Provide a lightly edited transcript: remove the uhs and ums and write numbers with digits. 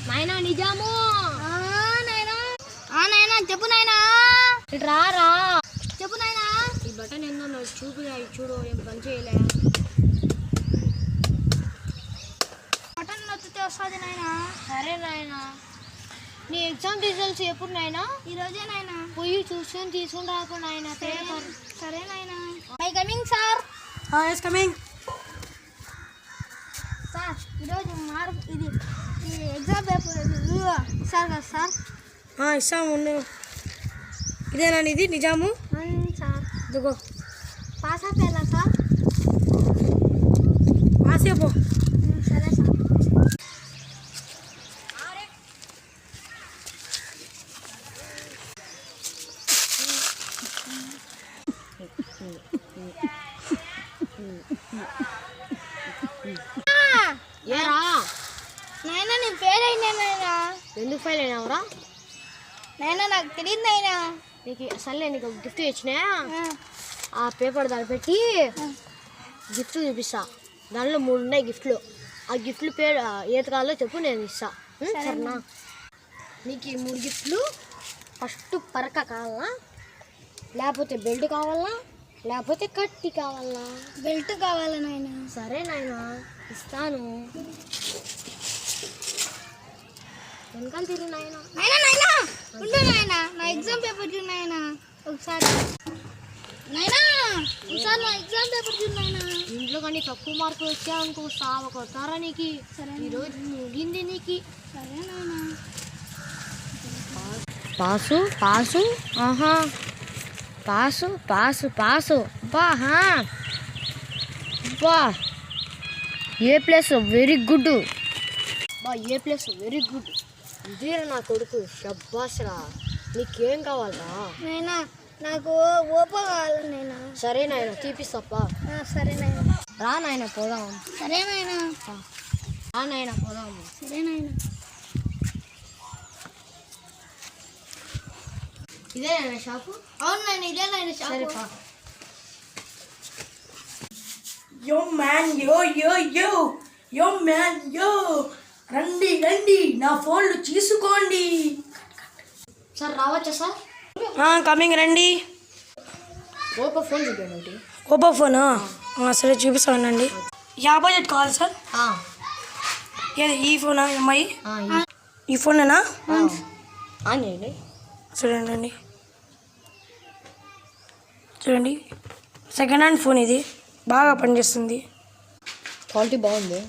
నాయనా నిజాము. నాయనా చెప్పు నాయనా. రా రా చెప్పు నాయనా. ఈ బటన్ ఏందో చూపు చూడు, ఏం పని చేయలే. బటన్ నొత్తితే వస్తుంది నాయనా. సరే నాయనా. నీ ఎగ్జామ్ రిజల్ట్స్ ఎప్పుడు నాయనా? ఈరోజే నాయనా. పోయి చూసుకొని తీసుకుని రాకు నాయన పేపర్. సరే నాయనా. My coming sir. Yes coming. Sir ఈరోజు ఇది ఎగ్జామ్ పేపర్ ఇస్తారు కదా సార్? ఇస్తాము. ఇదేనా ఇది నిజాము? సార్ ఇదిగో పాస్ అయిపోయాలా సార్? పాస్ అయిపో. సరే సార్. ఏరా నాయనా నేను ఫెయిల్ అయినా నాయనా. ఎందుకు ఫెయిల్ అయినావురా? నాయనా నాకు తెలియదు నాయనా. నీకు అసలే నీకు గిఫ్ట్ ఇచ్చినా, ఆ పేపర్ దాన్ని పెట్టి గిఫ్ట్ చూపిస్తా. దానిలో 3 ఉన్నాయి గిఫ్ట్లు. ఆ గిఫ్ట్లు పేరు ఏది కావాలో చెప్పు, నేను ఇస్తా. సరేనా? నీకు ఈ 3 గిఫ్ట్లు. ఫస్ట్ పరక కావాలా, లేకపోతే బెల్ట్ కావాలా, లేకపోతే కట్టి కావాలా? బెల్ట్ కావాలా నాయనా? సరే నాయనా ఇస్తాను. వెనకాల తిరుగు నాయనా. నాయనా నాయనా ఉండు నాయనా. నా ఎగ్జామ్ పేపర్ చూడు నాయనా ఒకసారి. నాయనా ఒకసారి నా ఎగ్జామ్ పేపర్ చూడు నాయనా. ఇంట్లో కానీ తక్కువ మార్కులు వచ్చాయనుకో సావ కొడతారా నీకు. ఈరోజు ముగింది నీకు. సరే నాయనా. Pass pass. ఆహా పాసు పాసు పాసు. బాహా బా ఏ ప్లేస్ వెరీ గుడ్. బా ఏ ప్లేస్ వెరీ గుడ్. ఇదేరా నా కొడుకు. షబ్బాస్రా. నీకేం కావాలరా? నాయనా నాకు ఓపో కావాలి నాయనా. సరే నాయన తీపిస్తాప్పా. సరే నాయనా. రా నాయన పోదాం. సరే నాయనా. రా నాయన పోదాము. సరే నాయనా. ఇదే నాయన షాపు? అవును నాయన ఇదే నాయన సరే షాపు. పా. యో మ్యాన్ యో యో యో యో మ్యాన్ యో. రండి రండి, నా ఫోన్లు తీసుకోండి. సార్ రావచ్చా సార్? కమింగ్ రండి. ఓపో ఫోన్ చూపించండి. ఓపో ఫోనా? సరే చూపిస్తానండి. యా బడ్జెట్ కావాలి సార్? ఏది ఈ ఫోనా? అమ్మాయి ఈ ఫోనేనా? ఆన్ చేయండి. చూడండి చూడండి, సెకండ్ హ్యాండ్ ఫోన్ ఇది, బాగా పనిచేస్తుంది. క్వాలిటీ బాగుంది.